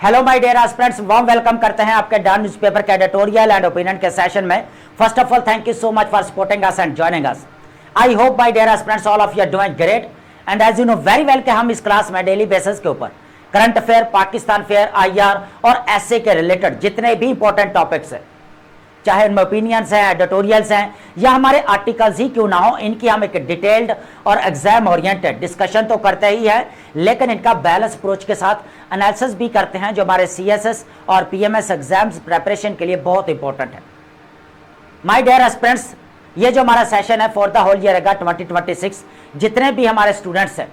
Hello my dear aspirants, warm welcome करते हैं आपके डन न्यूज़पेपर के एडिटोरियल एंड ओपिनियन के सेशन में। First of all thank you so much for supporting us and joining us. I hope my dear aspirants all of you are doing great and as you know very well कि हम इस class में daily basis के ऊपर current affair, Pakistan affair, IR और SA के related जितने भी इंपॉर्टेंट टॉपिक्स हैं, चाहे उनमें ओपिनियंस हैं, एडिटोरियल्स हैं या हमारे आर्टिकल्स ही क्यों ना हो, इनकी हम एक डिटेल्ड और एग्जाम ओरिएंटेड डिस्कशन तो करते ही है, लेकिन इनका बैलेंस अप्रोच के साथ एनालिसिस भी करते हैं, जो हमारे सीएसएस और पीएमएस एग्जाम्स प्रिपरेशन के लिए बहुत इंपॉर्टेंट है। माय डियर एस्पिरेंट्स, ये जो हमारा सेशन है फॉर द होल ईयर रहेगा 2026। जितने भी हमारे स्टूडेंट्स हैं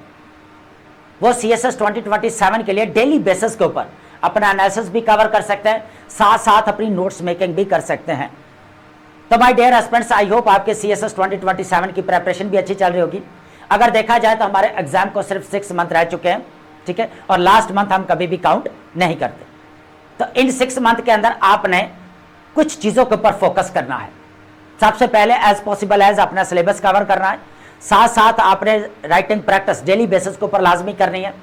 वो सीएसएस 2027 के लिए डेली बेसिस के ऊपर अपना एनालिसिस भी कवर कर सकते हैं, साथ साथ अपनी नोट्स मेकिंग भी कर सकते हैं। तो my dear aspirants, I hope आपके सीएसएस 2027 की प्रिपरेशन भी अच्छी चल रही होगी। अगर देखा जाए तो हमारे एग्जाम को सिर्फ 6 मंथ रह चुके हैं, ठीक है, और लास्ट मंथ हम कभी भी काउंट नहीं करते। तो इन 6 मंथ के अंदर आपने कुछ चीज़ों के ऊपर फोकस करना है। सबसे पहले एज पॉसिबल एज अपना सिलेबस कवर करना है, साथ साथ आपने राइटिंग प्रैक्टिस डेली बेसिस के ऊपर लाजमी करनी है,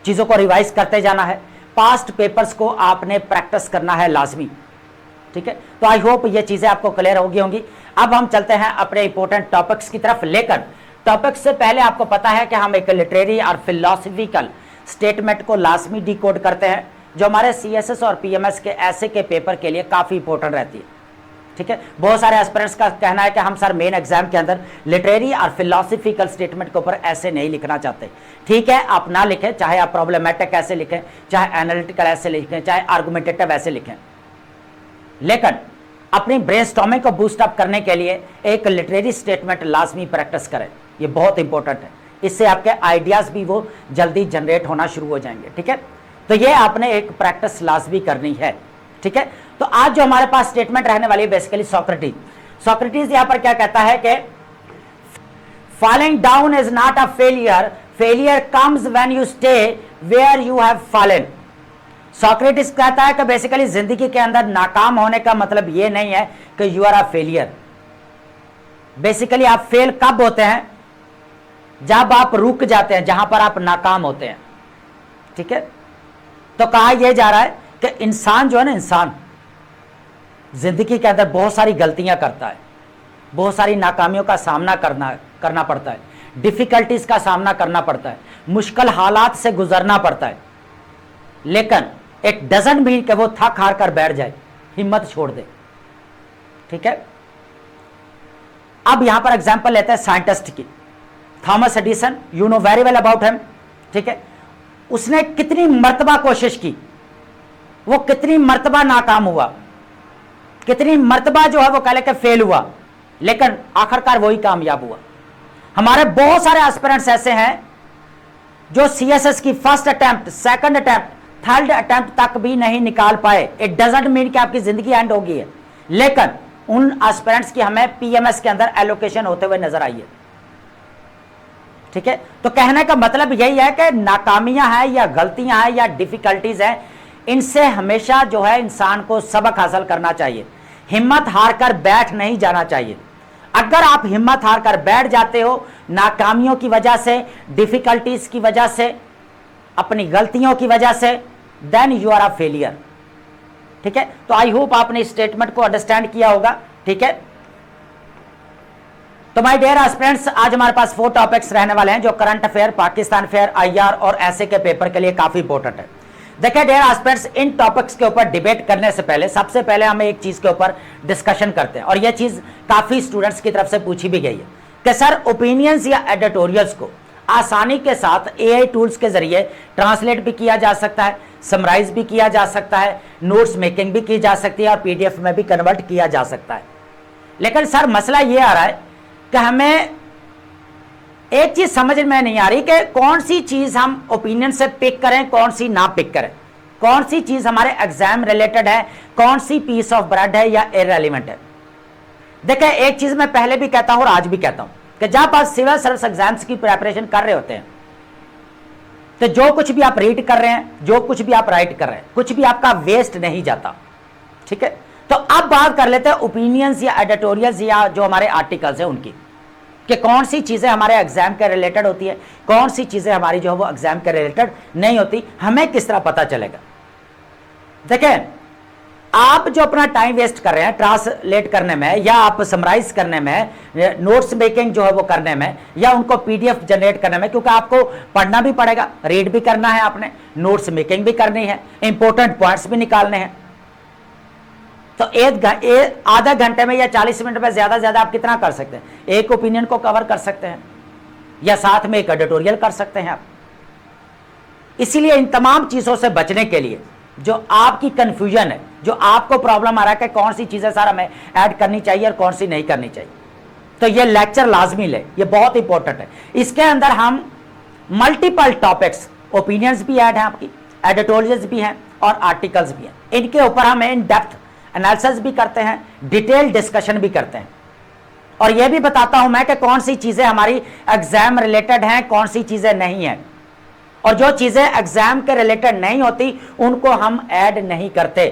चीज़ों को रिवाइज करते जाना है, पास्ट पेपर्स को आपने प्रैक्टिस करना है लाजमी, ठीक है। तो आई होप ये चीज़ें आपको क्लियर होगी होंगी। अब हम चलते हैं अपने इंपॉर्टेंट टॉपिक्स की तरफ, लेकर टॉपिक्स से पहले आपको पता है कि हम एक लिटरेरी और फिलोसफिकल स्टेटमेंट को लाजमी डिकोड करते हैं, जो हमारे सीएसएस और पीएमएस के ऐसे के पेपर के लिए काफ़ी इंपॉर्टेंट रहती है, ठीक है। बहुत सारे एस्पिरेंट्स का कहना है कि हम सर मेन एग्जाम के अंदर लिटरेरी और फिलोसफिकल स्टेटमेंट के ऊपर ऐसे नहीं लिखना चाहते। ठीक है, आप ना लिखें, चाहे आप प्रॉब्लमेटिक ऐसे लिखें, चाहे एनालिटिकल ऐसे लिखें, चाहे आर्गुमेंटेटिव ऐसे लिखें, लेकिन अपनी ब्रेनस्टॉर्मिंग को बूस्ट अप करने के लिए एक लिटरेरी स्टेटमेंट लाजमी प्रैक्टिस करें। ये बहुत इंपॉर्टेंट है, इससे आपके आइडियाज़ भी वो जल्दी जनरेट होना शुरू हो जाएंगे, ठीक है। तो ये आपने एक प्रैक्टिस लाजमी करनी है, ठीक है। तो आज जो हमारे पास स्टेटमेंट रहने वाली है बेसिकली सॉक्रेटिस यहां पर क्या कहता है कि falling down is not a failure, failure comes when you stay where you have fallen. Socrates कहता है कि बेसिकली जिंदगी के अंदर नाकाम होने का मतलब यह नहीं है कि you are a failure. Basically आप फेल कब होते हैं? जब आप रुक जाते हैं, जहां पर आप नाकाम होते हैं, ठीक है। तो कहा यह जा रहा है कि इंसान जो है ना, इंसान जिंदगी के अंदर बहुत सारी गलतियां करता है, बहुत सारी नाकामियों का सामना करना पड़ता है, डिफिकल्टीज का सामना करना पड़ता है, मुश्किल हालात से गुजरना पड़ता है, लेकिन इट डजंट मीन कि वो थक हार कर बैठ जाए, हिम्मत छोड़ दे, ठीक है। अब यहां पर एग्जांपल लेते हैं साइंटिस्ट की, Thomas Edison, you know very well about him, ठीक है। उसने कितनी मर्तबा कोशिश की, वो कितनी मर्तबा नाकाम हुआ, कितनी मर्तबा जो है वो कह लेके फेल हुआ, लेकिन आखिरकार वही कामयाब हुआ। हमारे बहुत सारे एस्पिरेंट्स ऐसे हैं जो सीएसएस की first attempt, second attempt, third attempt तक भी नहीं निकाल पाए। इट डजंट मीन कि आपकी जिंदगी एंड हो गई है, लेकिन उन एस्पिरेंट्स की हमें पीएमएस के अंदर एलोकेशन होते हुए नजर आई है, ठीक है। तो कहने का मतलब यही है कि नाकामियां हैं या गलतियां हैं या डिफिकल्टीज हैं, इनसे हमेशा जो है इंसान को सबक हासिल करना चाहिए, हिम्मत हार कर बैठ नहीं जाना चाहिए। अगर आप हिम्मत हार कर बैठ जाते हो नाकामियों की वजह से, डिफिकल्टीज की वजह से, अपनी गलतियों की वजह से, then you are a failure, ठीक है। तो आई होप आपने इस स्टेटमेंट को अंडरस्टैंड किया होगा, ठीक है। तो माय डियर एस्पिरेंट्स, आज हमारे पास 4 टॉपिक्स रहने वाले हैं जो current affair, Pakistan affair, IR और ऐसे के पेपर के लिए काफी इंपॉर्टेंट है। देखिए डियर एस्पिरेंट्स, इन टॉपिक्स के ऊपर डिबेट करने से पहले सबसे पहले हम एक चीज के ऊपर डिस्कशन करते हैं, और यह चीज काफी स्टूडेंट्स की तरफ से पूछी भी गई है कि सर ओपिनियंस या एडिटोरियल्स को आसानी के साथ एआई टूल्स के जरिए ट्रांसलेट भी किया जा सकता है, समराइज भी किया जा सकता है, नोट्स मेकिंग भी की जा सकती है और पीडीएफ में भी कन्वर्ट किया जा सकता है। लेकिन सर मसला यह आ रहा है कि हमें एक चीज समझ में नहीं आ रही कि कौन सी चीज हम ओपिनियन से पिक करें, कौन सी ना पिक करें, कौन सी चीज हमारे एग्जाम रिलेटेड है, कौन सी पीस ऑफ ब्रेड है या इररिलेवेंट है। देखिए एक चीज मैं पहले भी कहता हूं और आज भी कहता हूं कि जब आप सिविल सर्विस एग्जाम्स की प्रिपरेशन कर रहे होते हैं तो जो कुछ भी आप रीड कर रहे हैं, जो कुछ भी आप राइट कर रहे हैं, कुछ भी आपका वेस्ट नहीं जाता, ठीक है। तो अब बात कर लेते हैं ओपिनियंस या एडिटोरियल्स या जो हमारे आर्टिकल्स हैं उनकी, कि कौन सी चीज़ें हमारे एग्जाम के रिलेटेड होती है, कौन सी चीज़ें हमारी जो है वो एग्जाम के रिलेटेड नहीं होती, हमें किस तरह पता चलेगा। देखें, आप जो अपना टाइम वेस्ट कर रहे हैं ट्रांसलेट करने में, या आप समराइज करने में, नोट्स मेकिंग जो है वो करने में, या उनको पीडीएफ जनरेट करने में, क्योंकि आपको पढ़ना भी पड़ेगा, रीड भी करना है, आपने नोट्स मेकिंग भी करनी है, इंपॉर्टेंट पॉइंट्स भी निकालने हैं, तो आधा घंटे में या 40 मिनट में ज्यादा से ज्यादा आप कितना कर सकते हैं? एक ओपिनियन को कवर कर सकते हैं, या साथ में एक एडिटोरियल कर सकते हैं आप। इसीलिए इन तमाम चीजों से बचने के लिए, जो आपकी कंफ्यूजन है, जो आपको प्रॉब्लम आ रहा है कि कौन सी चीजें सर हमें ऐड करनी चाहिए और कौन सी नहीं करनी चाहिए, तो ये लेक्चर लाजमी ले, ये बहुत इंपॉर्टेंट है। इसके अंदर हम मल्टीपल टॉपिक्स, ओपिनियंस भी ऐड हैं आपकी, एडिटोरियल्स भी हैं और आर्टिकल्स भी हैं, इनके ऊपर हम इन डेप्थ एनालिसिस भी करते हैं, डिटेल डिस्कशन भी करते हैं, और यह भी बताता हूं मैं कि कौन सी चीजें हमारी एग्जाम रिलेटेड हैं, कौन सी चीजें नहीं हैं, और जो चीजें एग्जाम के रिलेटेड नहीं होती उनको हम ऐड नहीं करते।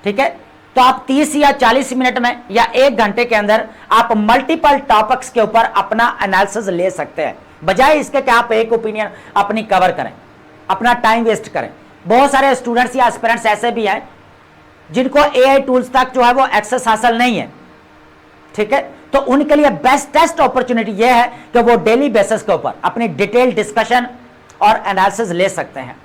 ठीक है, तो आप 30 या 40 मिनट में या 1 घंटे के अंदर आप मल्टीपल टॉपिक्स के ऊपर अपना एनालिसिस ले सकते हैं, बजाय इसके कि आप एक ओपिनियन अपनी कवर करें, अपना टाइम वेस्ट करें। बहुत सारे स्टूडेंट्स या एस्पिरेंट्स ऐसे भी हैं जिनको एआई टूल्स तक जो है वो एक्सेस हासिल नहीं है। ठीक है, तो उनके लिए बेस्टेस्ट अपॉर्चुनिटी यह है कि वो डेली बेसिस के ऊपर अपनी डिटेल डिस्कशन और एनालिसिस ले सकते हैं।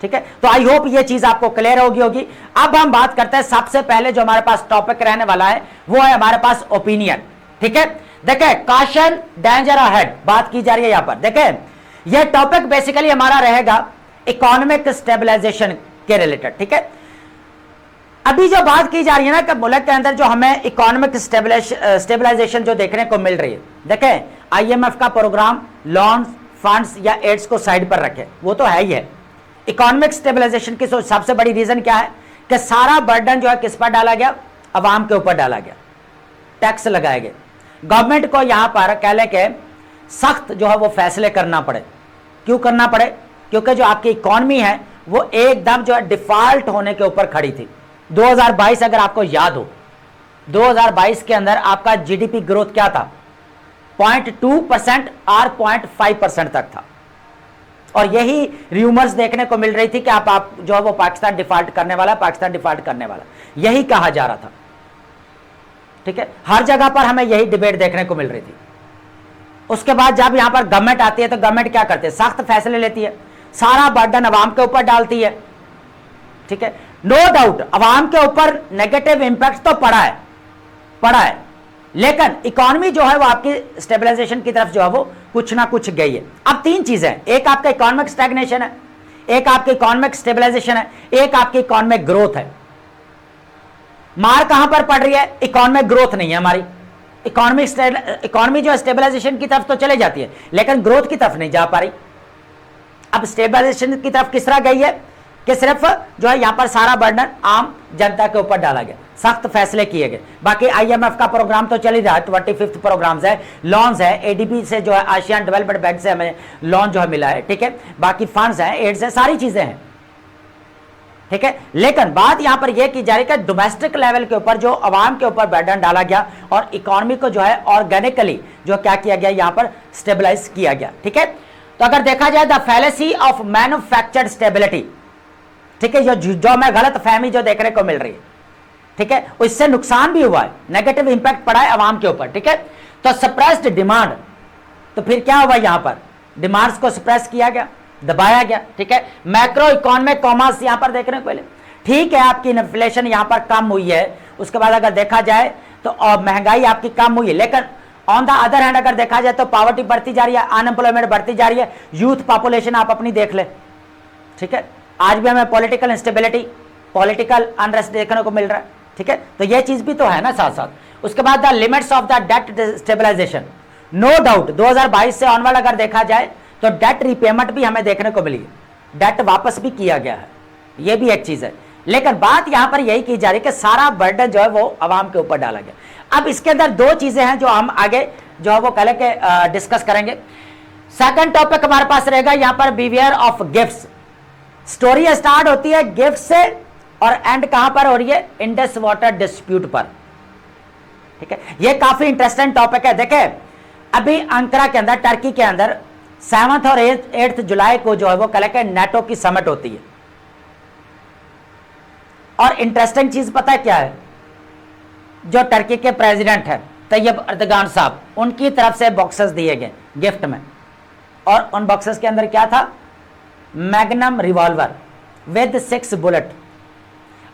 ठीक है, तो आई होप ये चीज आपको क्लियर होगी। अब हम बात करते हैं, सबसे पहले जो हमारे पास टॉपिक रहने वाला है वो है हमारे पास ओपिनियन। ठीक है, देखें, कॉशन डेंजर अहेड बात की जा रही है यहां पर। देखें, यह टॉपिक बेसिकली हमारा रहेगा इकोनॉमिक स्टेबलाइजेशन के रिलेटेड। ठीक है, अभी जो बात की जा रही है ना कि मुल्क के अंदर जो हमें इकोनॉमिक स्टेबलाइजेशन जो देखने को मिल रही है, देखें, आईएमएफ का प्रोग्राम, लोन, फंड्स या एड्स को साइड पर रखें, वो तो है ही है। इकोनॉमिक स्टेबलाइजेशन की सबसे बड़ी रीजन क्या है कि सारा बर्डन जो है किस पर डाला गया? अवाम के ऊपर डाला गया, टैक्स लगाए गए। गवर्नमेंट को यहां पर कह ले के सख्त जो है वो फैसले करना पड़े। क्यों करना पड़े? क्योंकि जो आपकी इकोनॉमी है वो एकदम जो है डिफॉल्ट होने के ऊपर खड़ी थी। 2022 अगर आपको याद हो, 2022 के अंदर आपका जीडीपी ग्रोथ क्या था? 0.2% और 0.5% तक था, और यही रूमर्स देखने को मिल रही थी कि आप जो है वो पाकिस्तान डिफॉल्ट करने वाला, पाकिस्तान डिफॉल्ट करने वाला, यही कहा जा रहा था। ठीक है, हर जगह पर हमें यही डिबेट देखने को मिल रही थी। उसके बाद जब यहां पर गवर्नमेंट आती है तो गवर्नमेंट क्या करती है? सख्त फैसले लेती है, सारा बर्डन अवाम के ऊपर डालती है। ठीक है, नो डाउट अवाम के ऊपर नेगेटिव इंपैक्ट तो पड़ा है, लेकिन इकोनॉमी जो है वो आपकी स्टेबलाइजेशन की तरफ जो है वो कुछ ना कुछ गई है। अब 3 चीजें, एक आपका इकोनॉमिक स्टैग्नेशन है, एक आपकी इकोनॉमिक स्टेबलाइजेशन है, एक आपकी इकोनॉमिक ग्रोथ है। मार कहां पर पड़ रही है? इकोनॉमिक ग्रोथ नहीं है हमारी। इकोनॉमी जो स्टेबलाइजेशन की तरफ तो चले जाती है, लेकिन ग्रोथ की तरफ नहीं जा पा रही। अब स्टेबलाइजेशन की तरफ किस तरह गई है कि सिर्फ जो है यहां पर सारा बर्डन आम जनता के ऊपर डाला गया, सख्त फैसले किए गए। बाकी आईएमएफ का प्रोग्राम तो चल ही रहा है, 25th प्रोग्राम्स है, लोन्स है, एडीबी से जो है आसियान डेवलपमेंट बैंक से हमें लोन जो है मिला है। ठीक है, बाकी फंड्स हैं, एड्स है, सारी चीजें हैं। ठीक है, लेकिन बात यहां पर यह की जा रही है कि डोमेस्टिक लेवल के ऊपर जो अवाम के ऊपर बर्डन डाला गया और इकोनॉमी को जो है ऑर्गेनिकली जो क्या किया गया, यहां पर स्टेबलाइज किया गया। ठीक है, तो अगर देखा जाए the fallacy of manufactured stability, ठीक है, जो हमें गलत फहमी जो देखने को मिल रही है, ठीक है, इससे नुकसान भी हुआ है, नेगेटिव इंपैक्ट पड़ा है अवाम के ऊपर। ठीक है, तो सप्रेस्ड डिमांड, तो फिर क्या हुआ? यहां पर डिमांड्स को सप्रेस किया गया, दबाया गया। ठीक है, मैक्रो इकोनॉमिक कॉमर्स यहां पर देखने को मिले। ठीक है, आपकी इन्फ्लेशन यहां पर कम हुई है, उसके बाद अगर देखा जाए तो महंगाई आपकी कम हुई है, लेकिन ऑन द अदर हैंड अगर देखा जाए तो पॉवर्टी बढ़ती जा रही है, अनएम्प्लॉयमेंट बढ़ती जा रही है, यूथ पॉपुलेशन आप अपनी देख ले। ठीक है, आज भी हमें पॉलिटिकल इंस्टेबिलिटी, पॉलिटिकल अनरेस्ट देखने को मिल रहा है। ठीक है, तो यह चीज भी तो है ना साथ साथ। उसके बाद the limits of the debt stabilization, no doubt 2022 से ऑनवर्ड अगर देखा जाए तो डेट रिपेमेंट भी हमें देखने को मिली, डेट वापस भी किया गया है, यह भी एक चीज है। लेकिन बात यहां पर यही की जा रही है कि सारा बर्डन जो है वो अवाम के ऊपर डाला गया। अब इसके अंदर 2 चीजें हैं जो हम आगे जो है वो कल के डिस्कस करेंगे। सेकंड टॉपिक हमारे पास रहेगा यहां पर behaviour of gifts. Story start होती है गिफ्ट से और एंड कहां पर हो रही है? इंडस वाटर डिस्प्यूट पर। ठीक है, यह काफी इंटरेस्टिंग टॉपिक है। देखें, अभी अंकारा के अंदर, टर्की के अंदर 7 और 8 जुलाई को जो है वो कल के नेटो की समिट होती है। और इंटरेस्टिंग चीज पता है क्या है, जो टर्की के प्रेसिडेंट है तैयब अर्दगान साहब, उनकी तरफ से बॉक्सेस दिए गए गिफ्ट में, और उन बॉक्सेस के अंदर क्या था, मैग्नम रिवॉल्वर विद 6 बुलेट।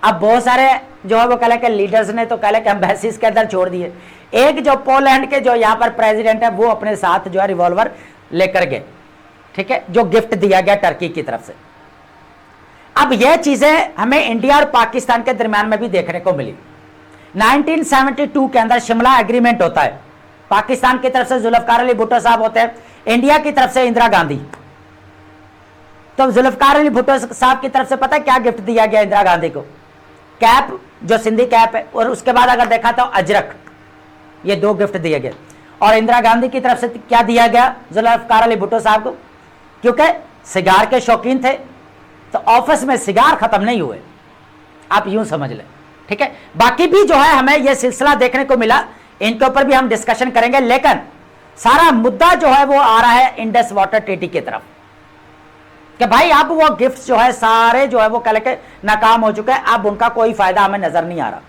अब बहुत सारे जो है वो कह के लीडर्स ने तो कह के एम्बेसीज के अंदर छोड़ दिए, एक जो पोलैंड के जो यहाँ पर प्रेसिडेंट है वो अपने साथ जो है रिवॉल्वर लेकर गए, ठीक है, जो गिफ्ट दिया गया टर्की की तरफ से। अब यह चीजें हमें इंडिया और पाकिस्तान के दरमियान में भी देखने को मिली। 1972 के अंदर शिमला एग्रीमेंट होता है, पाकिस्तान की तरफ से जुल्फकार अली भुट्टो साहब होते हैं, इंडिया की तरफ से इंदिरा गांधी। तो जुल्फकार अली भुट्टो साहब की तरफ से पता है क्या गिफ्ट दिया गया इंदिरा गांधी को, कैप जो सिंधी कैप है, और उसके बाद अगर देखा तो अजरक, ये 2 गिफ्ट दिए गए। और इंदिरा गांधी की तरफ से क्या दिया गया जुल्फकार अली भुट्टो साहब को, क्योंकि सिगार के शौकीन थे तो ऑफिस में सिगार खत्म नहीं हुए, आप यूं समझ लें, ठीक है। बाकी भी जो है हमें यह सिलसिला देखने को मिला, इनके ऊपर भी हम डिस्कशन करेंगे, लेकिन सारा मुद्दा जो है वो आ रहा है इंडस वाटर ट्रीटी की तरफ कि भाई अब वो गिफ्ट्स जो है सारे जो है वो कल के नाकाम हो चुके हैं, अब उनका कोई फायदा हमें नजर नहीं आ रहा।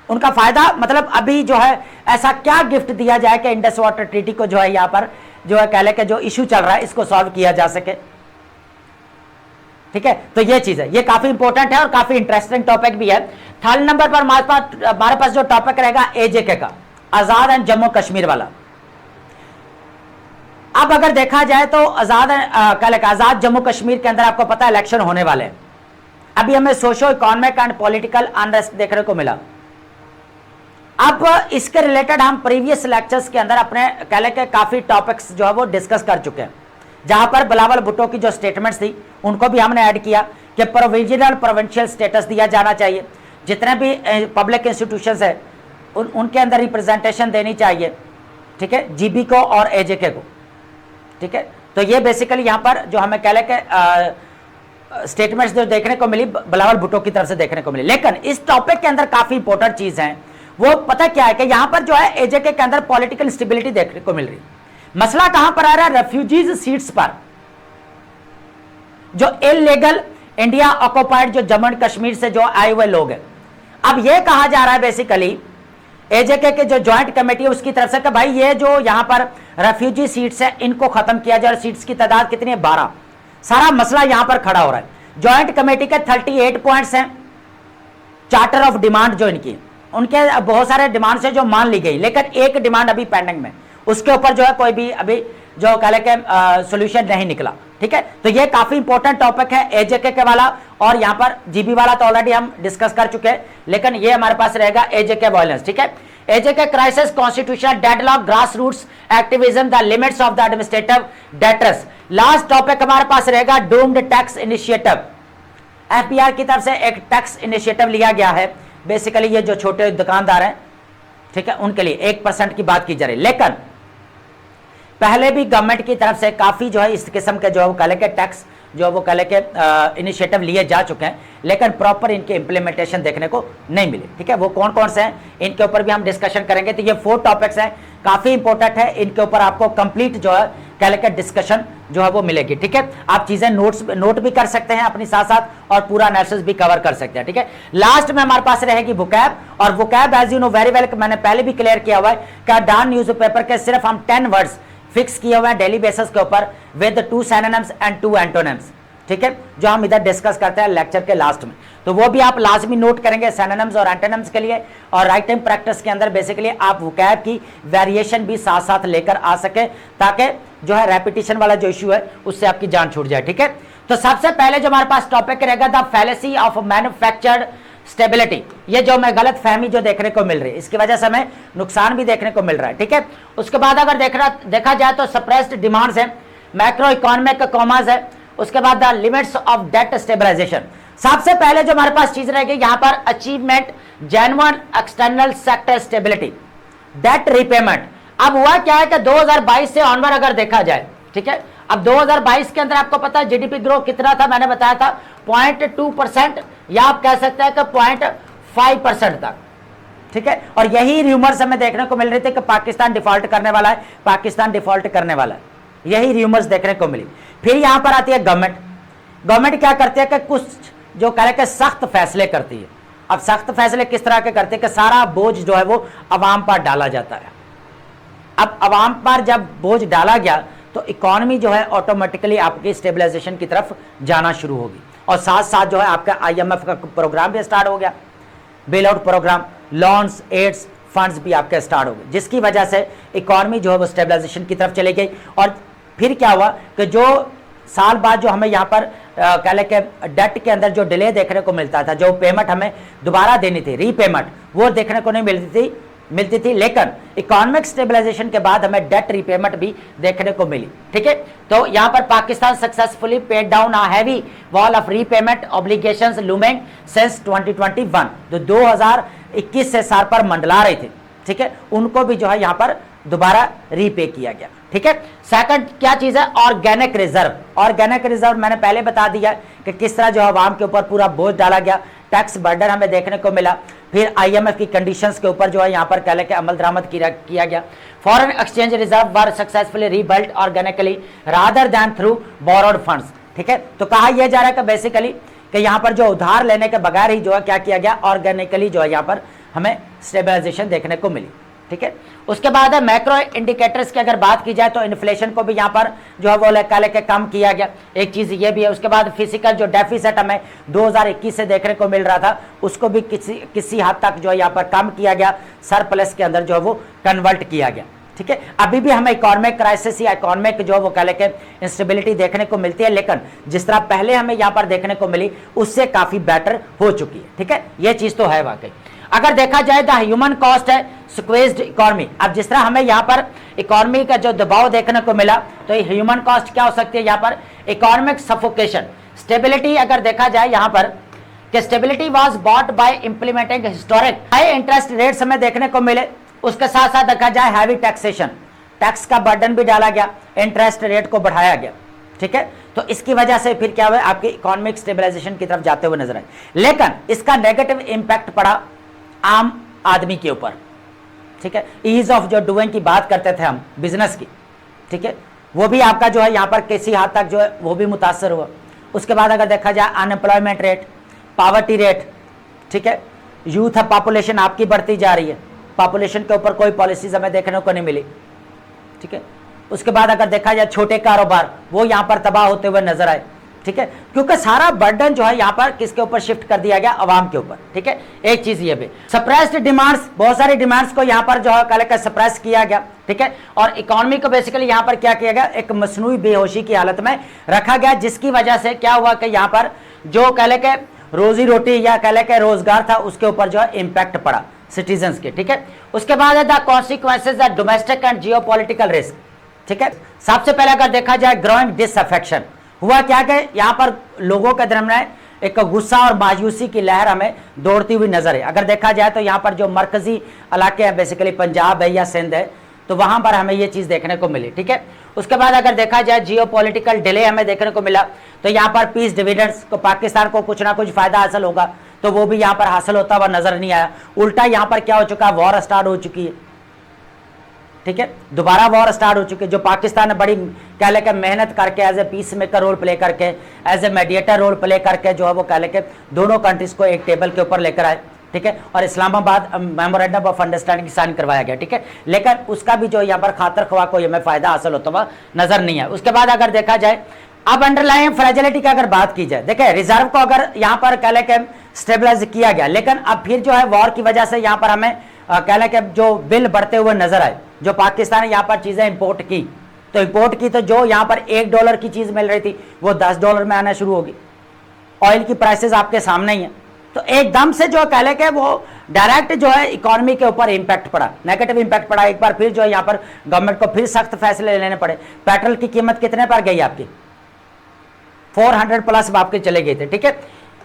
उनका फायदा मतलब अभी जो है ऐसा क्या गिफ्ट दिया जाए कि इंडस वाटर ट्रीटी को जो है यहाँ पर जो है कह ले के जो इशू चल रहा है इसको सॉल्व किया जा सके, ठीक है। तो ये चीज है, ये काफी इंपॉर्टेंट है और काफी इंटरेस्टिंग टॉपिक भी है। थर्ड नंबर पर हमारे पास जो टॉपिक रहेगा एजेके का, आजाद एंड जम्मू कश्मीर वाला। अब अगर देखा जाए तो आजाद जम्मू कश्मीर के अंदर आपको पता है इलेक्शन होने वाले हैं। अभी हमें socio economic and political unrest देखने को मिला। अब इसके रिलेटेड हम प्रीवियस लेक्चर्स के अंदर अपने कहले के काफी टॉपिक्स जो है वो डिस्कस कर चुके हैं, जहां पर बिलावल भुट्टो की जो स्टेटमेंट्स थी उनको भी हमने ऐड किया कि प्रोविजनल प्रोविंशियल स्टेटस दिया जाना चाहिए, जितने भी पब्लिक इंस्टीट्यूशंस है उनके अंदर रिप्रेजेंटेशन देनी चाहिए, ठीक है, जीबी को और एजेके को, ठीक है। तो ये बेसिकली यहां पर जो हमें कह ले के स्टेटमेंट्स जो देखने को मिली बिलावल भुट्टो की तरफ से देखने को मिली। लेकिन इस टॉपिक के अंदर काफी इंपॉर्टेंट चीज है, वो पता क्या है कि यहां पर जो है एजेके के अंदर पॉलिटिकल स्टेबिलिटी देखने को मिल रही। मसला कहां पर आ रहा है, रेफ्यूजीज सीट्स पर, जो इलीगल इंडिया ऑक्युपाइड जो जम्मू एंड कश्मीर से जो आए हुए लोग हैं। अब यह कहा जा रहा है बेसिकली एजेके के जो ज्वाइंट कमेटी है उसकी तरफ से कि भाई ये जो यहां पर रेफ्यूजी सीट्स है इनको खत्म किया जाए, और सीट्स की तादाद कितनी है, 12। सारा मसला यहां पर खड़ा हो रहा है। ज्वाइंट कमेटी के 38 पॉइंट्स हैं, चार्टर ऑफ डिमांड जो इनकी, उनके बहुत सारे डिमांड्स है जो मान ली गई, लेकिन एक डिमांड अभी पेंडिंग में, उसके ऊपर जो है कोई भी अभी जो कह लेके सोल्यूशन नहीं निकला, ठीक है। तो ये काफी इंपॉर्टेंट टॉपिक है एजेके के वाला, और यहां पर जीबी वाला तो ऑलरेडी हम डिस्कस कर चुके हैं, लेकिन ये हमारे पास रहेगा एजेके वायलेंस, ठीक है। AJK crisis, constitutional deadlock, grass roots activism, the limits of the administrative debtors. Last topic हमारे पास रहेगा डूम्ड टैक्स इनिशिएटिव। एफबीआर की तरफ से एक टैक्स इनिशिएटिव लिया गया है, बेसिकली ये जो छोटे दुकानदार हैं, ठीक है, उनके लिए 1% की बात की जा रही। लेकिन पहले भी गवर्नमेंट की तरफ से काफी जो है इस किस्म के जो है वो कह के टैक्स जो वो कह के इनिशिएटिव लिए जा चुके हैं, लेकिन प्रॉपर इनके इंप्लीमेंटेशन देखने को नहीं मिले, ठीक है। वो कौन कौन से हैं इनके ऊपर भी हम डिस्कशन करेंगे। तो ये 4 टॉपिक्स हैं, काफी इंपॉर्टेंट है, इनके ऊपर आपको कंप्लीट जो है कह के डिस्कशन जो है वो मिलेगी, ठीक है। आप चीजें नोट भी कर सकते हैं अपनी साथ साथ, और पूरा एनालिसिस भी कवर कर सकते हैं, ठीक है। लास्ट में हमारे पास रहेगी वोकैब, और vocab as you know very well, मैंने पहले भी क्लियर किया हुआ है कि डॉन न्यूज़पेपर के सिर्फ हम 10 वर्ड्स फिक्स किए हुए हैं डेली बेसिस के ऊपर विद 2 सिनोनिम्स एंड 2 एंटोनिम्स, ठीक है, जो हम इधर डिस्कस करते हैं लेक्चर के लास्ट में। तो वो भी आप लाजमी नोट करेंगे सिनोनिम्स और एंटोनिम्स के लिए, और राइटिंग प्रैक्टिस के अंदर बेसिकली आप वोकैब की वेरिएशन भी साथ साथ लेकर आ सके, ताकि जो है रेपिटेशन वाला जो इशू है उससे आपकी जान छूट जाए, ठीक है। तो सबसे पहले जो हमारे पास टॉपिक रहेगा the fallacy of manufactured stability. ये जो हमें गलत फहमी जो देखने को मिल रही है, इसकी वजह से हमें नुकसान भी देखने को मिल रहा है, ठीक है। उसके बाद अगर देखा जाए तो सप्रेस्ड डिमांड्स है, मैक्रो इकोनॉमिक कॉमास है, उसके बाद the limits of debt stabilization. सबसे पहले जो हमारे पास चीज रहेगी यहां पर achievement genuine external sector stability, debt repayment. अब हुआ क्या है कि 2022 से ऑनवर अगर देखा जाए, ठीक है, अब 2022 के अंदर आपको पता है जीडीपी ग्रोथ कितना था, मैंने बताया था 0.2%, या आप कह सकते हैं कि 0.5% तक, ठीक है। और यही र्यूमर्स हमें देखने को मिल रहे थे कि पाकिस्तान डिफॉल्ट करने वाला है, पाकिस्तान डिफॉल्ट करने वाला है, यही र्यूमर्स देखने को मिली। फिर यहां पर आती है गवर्नमेंट क्या करती है कि कुछ जो कह के सख्त फैसले करती है। अब सख्त फैसले किस तरह के करते हैं कि सारा बोझ जो है वो अवाम पर डाला जाता है। अब अवाम पर जब बोझ डाला गया तो इकॉनमी जो है ऑटोमेटिकली आपकी स्टेबलाइजेशन की तरफ जाना शुरू होगी, और साथ साथ जो है आपका IMF का प्रोग्राम भी स्टार्ट हो गया, bail out program, loans, aids, funds भी आपके स्टार्ट हो गए, जिसकी वजह से इकॉनमी जो है वो स्टेबलाइजेशन की तरफ चली गई। और फिर क्या हुआ कि जो साल बाद जो हमें यहाँ पर कह लें कि डेट के अंदर जो डिले देखने को मिलता था, जो पेमेंट हमें दोबारा देनी थी, रीपेमेंट, वो देखने को नहीं मिलती थी, लेकिन इकोनॉमिक स्टेबलाइजेशन के बाद हमें डेट रीपेमेंट भी देखने को मिली। ठीक है, तो यहाँ पर Pakistan successfully paid down a heavy wall of repayment obligations looming since 2021, जो 2021 से साल पर मंडला रहे थे। ठीक है, उनको भी जो है यहाँ पर दोबारा रीपे किया गया। ठीक है, सेकंड क्या चीज है, ऑर्गेनिक रिजर्व। ऑर्गेनिक रिजर्व मैंने पहले बता दिया कि किस तरह जो आवाम के ऊपर पूरा बोझ डाला गया, टैक्स बर्डन हमें देखने को मिला, फिर IMF की कंडीशंस के ऊपर जो है यहाँ पर कह लें कि अमल दरामद किया गया। Foreign exchange reserve were successfully rebuilt organically rather than through borrowed funds. ठीक है, तो कहा यह जा रहा है कि बेसिकली कि यहाँ पर जो उधार लेने के बगैर ही जो है क्या किया गया, ऑर्गेनिकली जो है यहाँ पर हमें स्टेबलाइजेशन देखने को मिली। ठीक है, उसके बाद है मैक्रो इंडिकेटर्स की अगर बात की जाए तो इन्फ्लेशन को भी यहाँ पर जो है वो लेके कम किया गया, एक चीज ये भी है। उसके बाद फिजिकल जो डेफिसिट हमें 2021 से देखने को मिल रहा था, उसको भी किसी हद तक जो है यहाँ पर कम किया गया, सरप्लस के अंदर जो है वो कन्वर्ट किया गया। ठीक है, अभी भी हमें इकोनॉमिक क्राइसिस या इकोनॉमिक जो वो कह लेके इंस्टेबिलिटी देखने को मिलती है, लेकिन जिस तरह पहले हमें यहाँ पर देखने को मिली उससे काफी बेटर हो चुकी है। ठीक है, ये चीज तो है वाकई। अगर देखा जाए द ह्यूमन कॉस्ट है स्क्वेज्ड इकोनॉमी। अब जिस तरह हमें यहाँ पर इकोनॉमी का जो दबाव देखने को मिला, तो ये ह्यूमन कॉस्ट क्या हो सकती है यहाँ पर, इकोनॉमिक सफोकेशन। स्टेबिलिटी अगर देखा जाए यहाँ पर कि stability was bought by implementing historic high interest rates हमें देखने को मिले। उसके साथ साथ देखा जाए हैवी टैक्सेशन, टैक्स का बर्डन भी डाला गया, इंटरेस्ट रेट को बढ़ाया गया। ठीक है, तो इसकी वजह से फिर क्या हुआ, आपकी इकोनॉमिक स्टेबलाइजेशन की तरफ जाते हुए नजर आए, लेकिन इसका नेगेटिव इंपैक्ट पड़ा आम आदमी के ऊपर। ठीक है, ईज ऑफ जो डूइंग की बात करते थे हम बिजनेस की, ठीक है, वो भी आपका जो है यहाँ पर किसी हद तक जो है वो भी मुतासर हुआ। उसके बाद अगर देखा जाए अनएम्प्लॉयमेंट रेट, पावर्टी रेट, ठीक है, यूथ पॉपुलेशन आपकी बढ़ती जा रही है, पॉपुलेशन के ऊपर कोई पॉलिसीज हमें देखने को नहीं मिली। ठीक है, उसके बाद अगर देखा जाए छोटे कारोबार, वो यहाँ पर तबाह होते हुए नजर आए। ठीक है, क्योंकि सारा बर्डन जो है यहाँ पर किसके ऊपर शिफ्ट कर दिया गया, अवाम के ऊपर। ठीक है, एक चीज ये भी सप्रेस्ड डिमांड्स, बहुत सारी डिमांड्स को यहाँ पर जो है कल सप्रेस किया गया। ठीक है, और इकोनॉमी को बेसिकली यहाँ पर क्या किया गया, एक मसनूई बेहोशी की हालत में रखा गया, जिसकी वजह से क्या हुआ कि यहाँ पर जो कह के रोजी रोटी या कह के रोजगार था उसके ऊपर जो है इंपैक्ट पड़ा सिटीजन्स के। ठीक है, उसके बाद है the consequences of domestic and geopolitical risk. ठीक है, सबसे पहले अगर देखा जाए ग्रोइंग डिसअफेक्शन, हुआ क्या कि यहाँ पर लोगों के दरमियान एक गुस्सा और मायूसी की लहर हमें दौड़ती हुई नजर है। अगर देखा जाए तो यहाँ पर जो मरकजी इलाके हैं, बेसिकली पंजाब है या सिंध है, तो वहां पर हमें ये चीज देखने को मिली। ठीक है, उसके बाद अगर देखा जाए जियोपॉलिटिकल डिले हमें देखने को मिला, तो यहाँ पर पीस डिविडेंड्स को पाकिस्तान को कुछ ना कुछ फायदा हासिल होगा, तो वो भी यहाँ पर हासिल होता हुआ नजर नहीं आया। उल्टा यहाँ पर क्या हो चुका है, वॉर स्टार्ट हो चुकी है। ठीक है, दोबारा वॉर स्टार्ट हो चुकी है, जो पाकिस्तान ने बड़ी कह लेकर मेहनत करके as a peace maker role play करके, as a mediator role play करके जो है वो कह लेकर दोनों कंट्रीज को एक टेबल के ऊपर लेकर आए। ठीक है, और Islamabad memorandum of understanding sign करवाया गया। ठीक है, लेकिन उसका भी जो यहाँ पर खातर ख्वाह को हमें फायदा हासिल होता हुआ नजर नहीं है। उसके बाद अगर देखा जाए अब अंडरलाइन फ्रेजिलिटी की अगर बात की जाए, देखिए रिजर्व को अगर यहाँ पर कह लेकर स्टेबलाइज किया गया, लेकिन अब फिर जो है वॉर की वजह से यहाँ पर हमें कह लें कि जो बिल बढ़ते हुए नजर आए, जो पाकिस्तान ने यहाँ पर चीजें इंपोर्ट की, तो इंपोर्ट की तो जो यहाँ पर $1 की चीज मिल रही थी वो $10 में आना शुरू होगी। ऑयल की प्राइसेस आपके सामने ही है, तो एकदम से जो कह लें कि वो डायरेक्ट जो है इकोनॉमी के ऊपर इंपैक्ट पड़ा, नेगेटिव इंपैक्ट पड़ा। एक बार फिर जो है यहाँ पर गवर्नमेंट को फिर सख्त फैसले लेने पड़े। पेट्रोल की कीमत कितने पर गई आपकी, 400 प्लस आपके चले गए थे। ठीक है,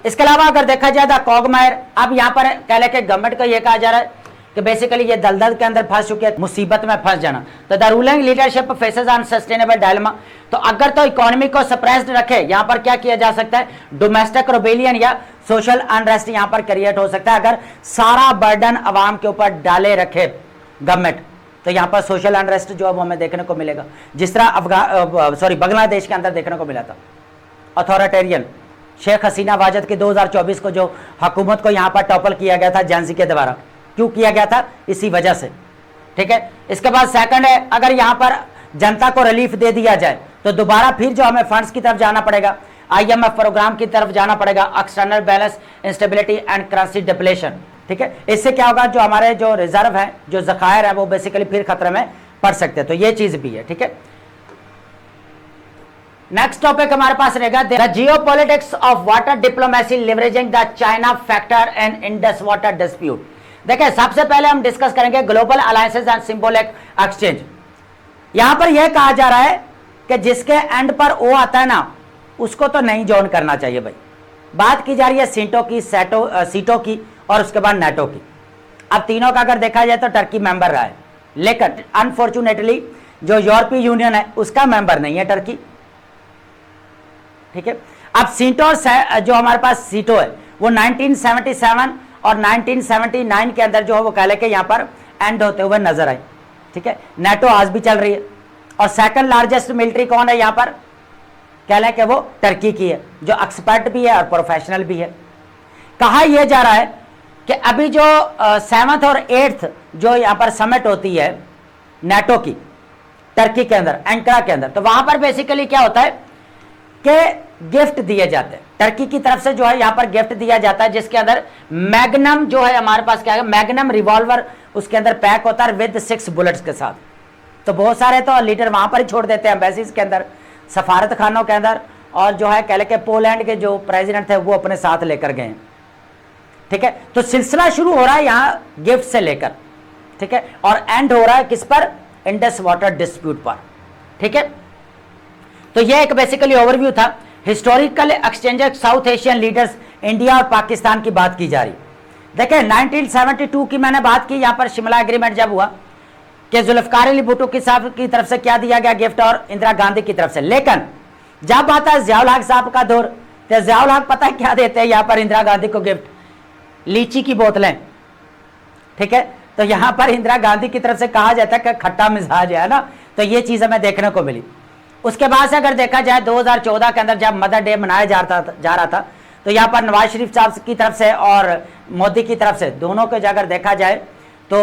इसके अलावा अगर देखा जाए द कॉगमायर, अब यहाँ पर कह लें कि गवर्नमेंट को यह कहा जा रहा है कि बेसिकली ये दलदल के अंदर फंस चुके हैं, मुसीबत में फंस जाना। तो the ruling leadership faces unsustainable dilemma, तो अगर तो इकोनॉमी को सप्रेस्ड रखे, यहाँ पर क्या किया जा सकता है, डोमेस्टिक रिबेलियन या सोशल अनरेस्ट यहाँ पर क्रिएट हो सकता है। अगर सारा बर्डन अवाम के ऊपर डाले रखे गवर्नमेंट, तो यहाँ पर सोशल अनरेस्ट जो है वो हमें देखने को मिलेगा, जिस तरह बांग्लादेश के अंदर देखने को मिला था, अथॉरिटेरियन शेख हसीना वाजद की 2024 को जो हुकूमत को यहाँ पर टॉपल किया गया था झांसी के द्वारा, क्यों किया गया था? इसी वजह से। ठीक है, इसके बाद सेकंड है, अगर यहाँ पर जनता को रिलीफ दे दिया जाए तो दोबारा फिर जो हमें फंड्स की तरफ जाना पड़ेगा, IMF प्रोग्राम की तरफ जाना पड़ेगा, external balance instability and currency depletion. ठीक है, इससे क्या होगा, जो हमारे जो रिजर्व है, जो जखायर है, वो बेसिकली फिर खतरे में पड़ सकते हैं। तो ये चीज भी है। ठीक है, नेक्स्ट टॉपिक हमारे पास रहेगा the geopolitics of water diplomacy leveraging the China factor and Indus water dispute. देखिए, सबसे पहले हम डिस्कस करेंगे global alliances and symbolic exchange. यहां पर यह कहा जा रहा है कि जिसके एंड पर ओ आता है ना, उसको तो नहीं ज्वाइन करना चाहिए भाई। बात की जा रही है सीटों की, सीटों की और उसके बाद नेटो की। अब तीनों का अगर देखा जाए तो टर्की मेंबर रहा है, लेकिन अनफॉर्चुनेटली जो यूरोपीय यूनियन है उसका मेंबर नहीं है टर्की। ठीक है, अब सीटों जो हमारे पास सीटों है वो 1977 और 1979 के अंदर जो है वो कह लेके यहाँ पर एंड होते हुए नजर आए। ठीक है, नेटो आज भी चल रही है और सेकंड लार्जेस्ट मिलिट्री कौन है यहाँ पर, कह लें कि वो टर्की की है, जो एक्सपर्ट भी है और प्रोफेशनल भी है। कहा यह जा रहा है कि अभी जो 7th और 8th जो यहाँ पर समिट होती है नेटो की टर्की के अंदर, एंकरा के अंदर, तो वहां पर बेसिकली क्या होता है कि गिफ्ट दिए जाते हैं टर्की की तरफ से, जो है यहाँ पर गिफ्ट दिया जाता है, जिसके अंदर मैग्नम जो है हमारे पास क्या है, मैग्नम रिवॉल्वर उसके अंदर पैक होता है विद 6 बुलेट्स के साथ। तो बहुत सारे तो लीडर वहां पर ही छोड़ देते हैं, एम्बेसीज के अंदर, सफारत खानों के अंदर, और जो है कह लेके पोलैंड के जो प्रेसिडेंट थे वो अपने साथ लेकर गए। ठीक है, तो सिलसिला शुरू हो रहा है यहाँ गिफ्ट से लेकर। ठीक है, और एंड हो रहा है किस पर, इंडस वाटर डिस्प्यूट पर। ठीक है, तो यह एक बेसिकली ओवरव्यू था historical exchange south Asian leaders India और पाकिस्तान की बात की जा रही। देखिए 1972 की मैंने बात की, यहां पर शिमला एग्रीमेंट जब हुआ कि जुल्फकार अली भुट्टो की तरफ से क्या दिया गया गिफ्ट और इंदिरा गांधी की तरफ से, लेकिन जब आता है जियाउल हक साहब का दौर, तो जियाउल हक पता है क्या देते हैं यहां पर इंदिरा गांधी को गिफ्ट, लीची की बोतलें। ठीक है, तो यहां पर इंदिरा गांधी की तरफ से कहा जाता है कि खट्टा मिजाज है ना, तो ये चीज हमें देखने को मिली। उसके बाद से अगर देखा जाए 2014 के अंदर जब मदर डे मनाया जा रहा था, तो यहाँ पर नवाज शरीफ साहब की तरफ से और मोदी की तरफ से, दोनों को अगर देखा जाए तो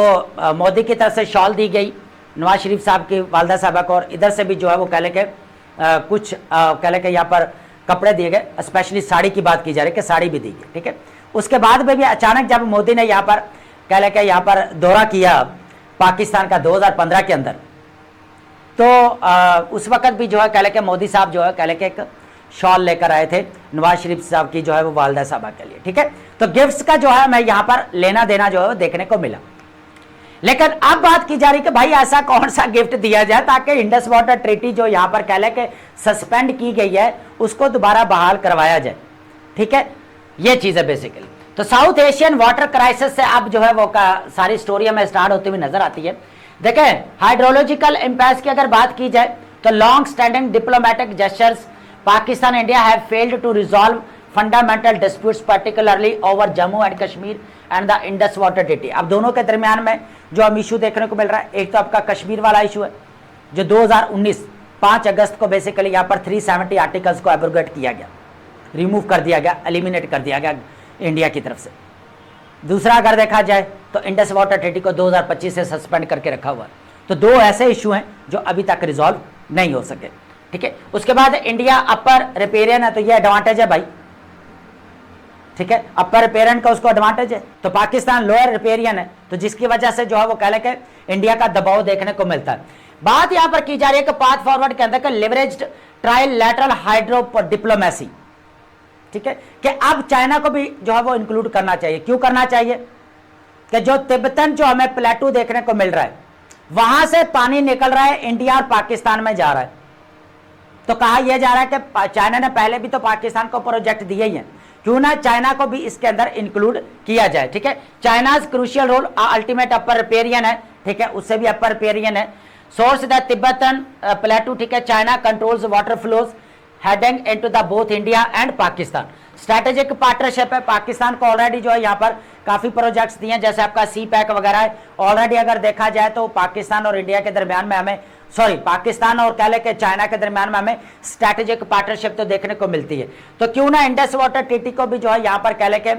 मोदी की तरफ से शॉल दी गई नवाज शरीफ साहब की वालदा साहबा को, और इधर से भी जो है वो कह लेके कुछ कह लेके यहाँ पर कपड़े दिए गए, स्पेशली साड़ी की बात की जा रही है कि साड़ी भी दी गई। ठीक है, उसके बाद में भी अचानक जब मोदी ने यहाँ पर कह लेके यहाँ पर दौरा किया पाकिस्तान का 2015 के अंदर, तो उस वक्त भी जो है कह लेके मोदी साहब जो है कह लेके एक शॉल लेकर आए थे नवाज शरीफ साहब की जो है वो वालदा साहबा के लिए। ठीक है, तो गिफ्ट्स का जो है मैं यहाँ पर लेना देना जो है वो देखने को मिला। लेकिन अब बात की जा रही कि भाई ऐसा कौन सा गिफ्ट दिया जाए ताकि इंडस वाटर ट्रीटी जो यहाँ पर कह लेके सस्पेंड की गई है उसको दोबारा बहाल करवाया जाए। ठीक है, ये चीज है बेसिकली। तो साउथ एशियन वाटर क्राइसिस से अब जो है वो सारी स्टोरी हमें स्टार्ट होती हुई नजर आती है। देखें, हाइड्रोलॉजिकल इंपैस की अगर बात की जाए तो long standing diplomatic gestures Pakistan India have failed to resolve fundamental disputes particularly over Jammu and Kashmir and the Indus water treaty. अब दोनों के दरमियान में जो हम इशू देखने को मिल रहा है, एक तो आपका कश्मीर वाला इशू है जो 2019 5 अगस्त को बेसिकली यहाँ पर 370 आर्टिकल्स को एब्रोगेट किया गया, रिमूव कर दिया गया, एलिमिनेट कर दिया गया इंडिया की तरफ से। दूसरा अगर देखा जाए तो इंडस वाटर ट्रीटी को 2025 से सस्पेंड करके रखा हुआ है। तो दो ऐसे इशू हैं जो अभी तक रिजॉल्व नहीं हो सके। ठीक है, उसके बाद इंडिया अपर रिपेरियन है, तो ये एडवांटेज है भाई। ठीक है, अपर रिपेरियन का उसको एडवांटेज है, तो पाकिस्तान लोअर रिपेरियन है, तो जिसकी वजह से जो है वो कह लेके इंडिया का दबाव देखने को मिलता है। बात यहां पर की जा रही है कि पाथ फॉरवर्ड के अंदर लिवरेज्ड ट्राइलैटरल हाइड्रो डिप्लोमेसी। ठीक है, कि अब चाइना को भी जो है वो इंक्लूड करना चाहिए। क्यों करना चाहिए कि जो तिब्बतन जो हमें प्लेटू देखने को मिल रहा है वहां से पानी निकल रहा है इंडिया और पाकिस्तान में जा रहा है। तो कहा यह जा रहा है कि चाइना ने पहले भी तो पाकिस्तान को प्रोजेक्ट दिए ही हैं, क्यों ना चाइना को भी इसके अंदर इंक्लूड किया जाए। ठीक है, चाइनाज क्रूशियल रोल अल्टीमेट अपर रिपेरियन है। ठीक है, उससे भी अपर रिपेरियन है। Source the Tibetan प्लेटू। ठीक है, China controls water flows heading into the both India and Pakistan. Strategic partnership है, पाकिस्तान को ऑलरेडी जो है यहाँ पर काफी प्रोजेक्ट्स दिए हैं, जैसे आपका सी पैक वगैरह है। ऑलरेडी अगर देखा जाए तो पाकिस्तान और इंडिया के दरमियान में हमें सॉरी पाकिस्तान और कह लें कि चाइना के दरमियान में हमें स्ट्रैटेजिक पार्टनरशिप तो देखने को मिलती है। तो क्यों ना इंडस वाटर ट्रीटी को भी जो है यहाँ पर कह लें कि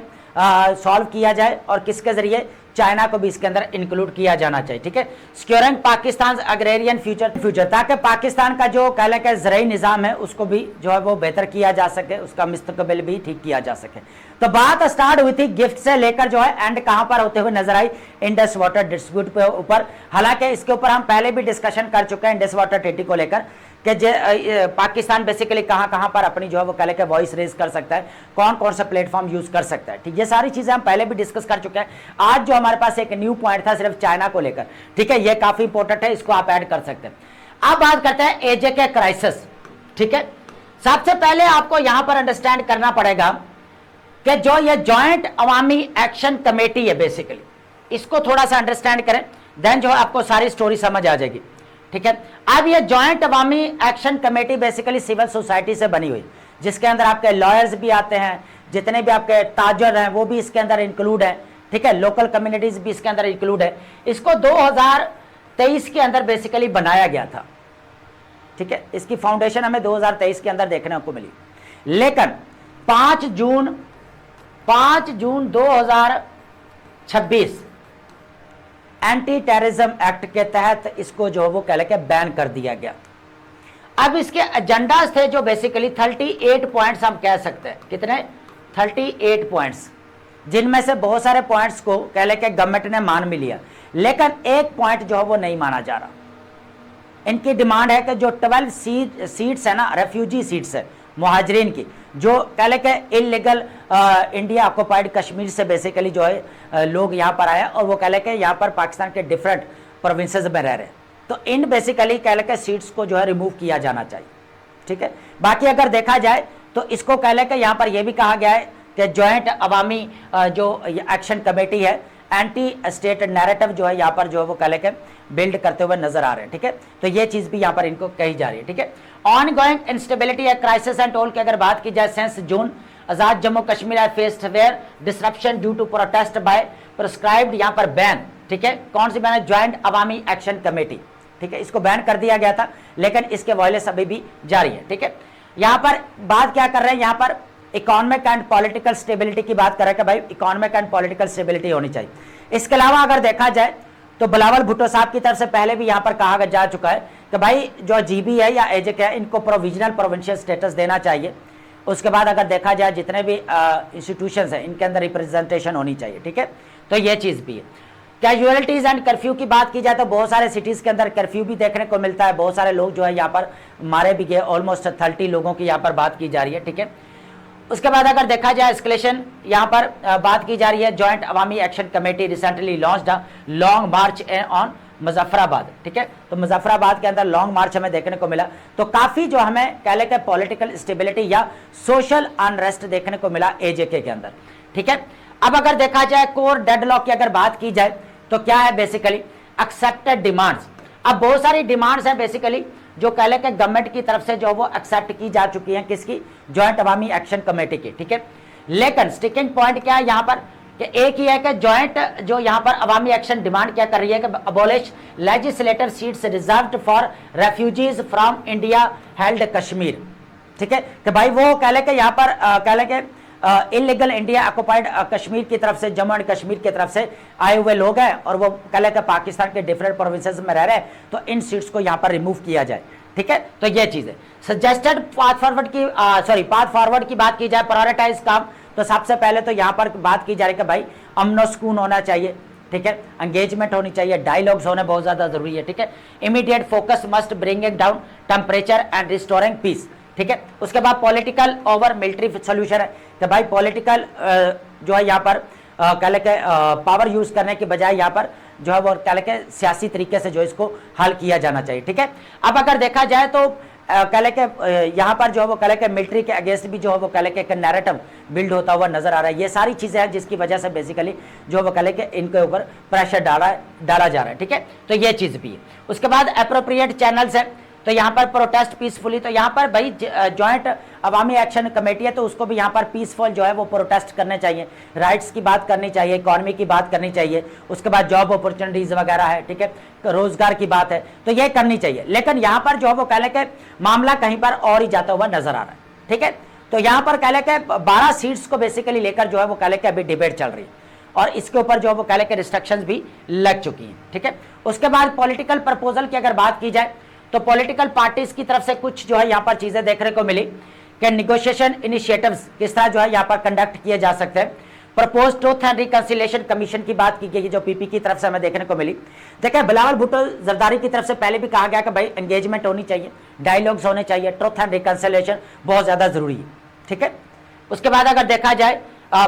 सॉल्व किया जाए और किसके जरिए, चाइना को भी इसके अंदर इंक्लूड किया जाना चाहिए। ठीक है, सिक्योरिंग पाकिस्तान अग्रेरियन फ्यूचर ताकि पाकिस्तान का जो कह लें कि ज़राई निज़ाम है उसको भी जो है वो बेहतर किया जा सके, उसका मुस्तकबिल भी ठीक किया जा सके। तो बात स्टार्ट हुई थी गिफ्ट से लेकर जो है एंड कहां पर होते हुए नजर आई, इंडस वाटर डिस्प्यूट पे ऊपर। हालांकि इसके ऊपर हम पहले भी डिस्कशन कर चुके हैं इंडस वाटर ट्रीटी को लेकर कि पाकिस्तान बेसिकली कहां पर अपनी जो है वो कह लें कि वॉइस रेज कर सकता है, कौन कौन सा प्लेटफॉर्म यूज कर सकता है। ठीक, ये सारी चीजें हम पहले भी डिस्कस कर चुके हैं। आज जो हमारे पास एक न्यू पॉइंट था सिर्फ चाइना को लेकर, ठीक है, ये काफी इंपॉर्टेंट है, इसको आप ऐड कर सकते हैं। अब बात करते हैं एजेके क्राइसिस। ठीक है, सबसे पहले आपको यहां पर अंडरस्टैंड करना पड़ेगा कि जो ये जॉइंट अवामी एक्शन कमेटी है बेसिकली, इसको थोड़ा सा अंडरस्टैंड करें, देन जो है आपको सारी स्टोरी समझ आ जाएगी। ठीक है, अब ये joint Awami action committee basically civil society से बनी हुई, जिसके अंदर आपके लॉयर्स भी आते हैं, जितने भी आपके ताजर हैं वो भी इसके अंदर इंक्लूड है। ठीक है, लोकल कम्युनिटीज भी इसके अंदर इंक्लूड है। इसको 2023 के अंदर बेसिकली बनाया गया था। ठीक है, इसकी फाउंडेशन हमें 2023 के अंदर देखने को मिली, लेकिन 5 जून 2026 एंटी टेररिज्म एक्ट के तहत इसको जो वो कह लेके बैन कर दिया गया। अब इसके एजेंडास थे जो बेसिकली 38 पॉइंट्स हम कह सकते हैं, कितने, 38 पॉइंट्स, जिनमें से बहुत सारे पॉइंट्स को कह लेके गवर्नमेंट ने मान भी लिया, लेकिन एक पॉइंट जो है वो नहीं माना जा रहा। इनकी डिमांड है कि जो 12 सीट्स है ना, रेफ्यूजी सीट्स है मुहाजिरीन की, जो कह लें कि इलीगल इंडिया ऑक्युपाइड कश्मीर से बेसिकली जो है लोग यहाँ पर आए और वो कह लें कि यहाँ पर पाकिस्तान के डिफरेंट प्रोविंसेस में रह रहे हैं, तो इन बेसिकली कह लें कि सीट्स को जो है रिमूव किया जाना चाहिए। ठीक है, बाकी अगर देखा जाए तो इसको कह लें कि यहाँ पर यह भी कहा गया है कि जॉइंट अवामी जो एक्शन कमेटी है, एंटी स्टेट नैरेटिव जो है यहाँ पर जो है वो कह लें कि बिल्ड करते हुए नजर आ रहे हैं। ठीक है, तो ये चीज भी यहाँ पर इनको कही जा रही है। ठीक है, ऑन गोइंग इंस्टेबिलिटी या क्राइसिस एंड टोल की अगर बात की जाए, since June Azad Jammu Kashmir are faced where disruption due to protest by prescribed यहाँ पर बैन। ठीक है, कौन सी बैन है, ज्वाइंट अवामी एक्शन कमेटी। ठीक है, इसको बैन कर दिया गया था, लेकिन इसके वायलेंस अभी भी जारी है। ठीक है, यहाँ पर बात क्या कर रहे हैं, यहाँ पर इकोनॉमिक एंड पॉलिटिकल स्टेबिलिटी की बात कर रहे हैं कि भाई इकोनॉमिक एंड पॉलिटिकल स्टेबिलिटी होनी चाहिए। इसके अलावा अगर देखा जाए तो बिलावल भुट्टो साहब की तरफ से पहले भी यहाँ पर कहा जा चुका है कि भाई जो जीबी है या एजेक है, इनको प्रोविजनल प्रोविंशियल स्टेटस देना चाहिए। उसके बाद अगर देखा जाए जितने भी इंस्टीट्यूशंस हैं इनके अंदर रिप्रेजेंटेशन होनी चाहिए। ठीक है, तो ये चीज़ भी है। कैजुअलिटीज एंड कर्फ्यू की बात की जाए तो बहुत सारे सिटीज के अंदर कर्फ्यू भी देखने को मिलता है, बहुत सारे लोग जो है यहाँ पर मारे भी गए, ऑलमोस्ट 30 लोगों की यहाँ पर बात की जा रही है। ठीक है, उसके बाद अगर देखा जाए एस्केलेशन यहाँ पर बात की जा रही है, joint Awami action committee recently launched a long march on Muzaffarabad. ठीक है, तो मुजफ्फराबाद के अंदर लॉन्ग मार्च हमें देखने को मिला, तो काफी जो हमें कह लें कि पॉलिटिकल स्टेबिलिटी या सोशल अनरेस्ट देखने को मिला एजेके के अंदर। ठीक है, अब अगर देखा जाए कोर डेडलॉक की अगर बात की जाए तो क्या है, बेसिकली एक्सेप्टेड डिमांड्स। अब बहुत सारी डिमांड्स हैं बेसिकली जो कह लें कि गवर्नमेंट की तरफ से जो वो एक्सेप्ट की जा चुकी हैं, किसकी, जॉइंट अवामी एक्शन कमेटी की। ठीक है, लेकिन स्टिकिंग पॉइंट क्या है यहाँ पर कि एक ही है कि जॉइंट जो यहाँ पर अवामी एक्शन डिमांड क्या कर रही है कि abolish legislative seats reserved for refugees from India held Kashmir. ठीक है, कि भाई वो कह लें कि यहाँ पर कह लें कि इलीगल इंडिया ऑक्युपाइड कश्मीर की तरफ से, जम्मू एंड कश्मीर की तरफ से आए हुए लोग हैं और वो कह लें कि पाकिस्तान के डिफरेंट प्रोविंसेस में रह रहे हैं, तो इन सीट्स को यहाँ पर रिमूव किया जाए। ठीक है, तो ये चीज है। सजेस्टेड पाथ फॉरवर्ड की बात की जाए, प्रायोरिटाइज काम, तो सबसे पहले तो यहाँ पर बात की जा रही है कि भाई अमनो सुकून होना चाहिए। ठीक है, एंगेजमेंट होनी चाहिए, डायलॉग्स होने बहुत ज्यादा जरूरी है। ठीक है, immediate focus must bringing down temperature and restoring peace. ठीक है, उसके बाद पॉलिटिकल ओवर मिलिट्री सोल्यूशन है कि भाई पॉलिटिकल जो है यहाँ पर कह लें कि पावर यूज करने के बजाय यहाँ पर जो है वो कह लें कि सियासी तरीके से जो इसको हल किया जाना चाहिए। ठीक है, अब अगर देखा जाए तो कह लें कि यहाँ पर जो है वो कह लें कि मिलिट्री के अगेंस्ट भी जो है वो कह लें कि एक नैरेटिव बिल्ड होता हुआ नजर आ रहा है। ये सारी चीजें हैं जिसकी वजह से बेसिकली जो है वो कह लें कि इनके ऊपर प्रेशर डाला जा रहा है। ठीक है, तो ये चीज भी है। उसके बाद अप्रोप्रिएट चैनल्स है तो यहाँ पर प्रोटेस्ट पीसफुली, तो यहाँ पर भाई जॉइंट अवामी एक्शन कमेटी है तो उसको भी यहाँ पर पीसफुल जो है वो प्रोटेस्ट करने चाहिए, राइट्स की बात करनी चाहिए, इकॉनमी की बात करनी चाहिए, उसके बाद जॉब अपॉर्चुनिटीज वगैरह है, ठीक है, रोजगार की बात है, तो ये करनी चाहिए। लेकिन यहाँ पर जो है वो कह लें कि मामला कहीं पर और ही जाता हुआ नजर आ रहा है, ठीक है। तो यहाँ पर कह लें कि 12 सीट्स को बेसिकली लेकर जो है वो कह लें कि अभी डिबेट चल रही है और इसके ऊपर जो है वो कह लें कि रिस्ट्रिक्शंस भी लग चुकी हैं, ठीक है। उसके बाद पॉलिटिकल प्रपोजल की अगर बात की जाए तो पॉलिटिकल पार्टीज की तरफ से कुछ जो है यहाँ पर चीजें देखने को मिली कि निगोशिएशन इनिशिएटिव्स किस तरह जो है यहाँ पर कंडक्ट किए जा सकते हैं। Propose truth and reconciliation commission की बात की गई जो पीपी की तरफ से हमें देखने को मिली। देखिए बिलावल भुट्टो जरदारी की तरफ से पहले भी कहा गया कि भाई एंगेजमेंट होनी चाहिए, डायलॉग्स होने चाहिए, ट्रूथ एंड रिकंसिलिएशन बहुत ज्यादा जरूरी है, ठीक है। उसके बाद अगर देखा जाए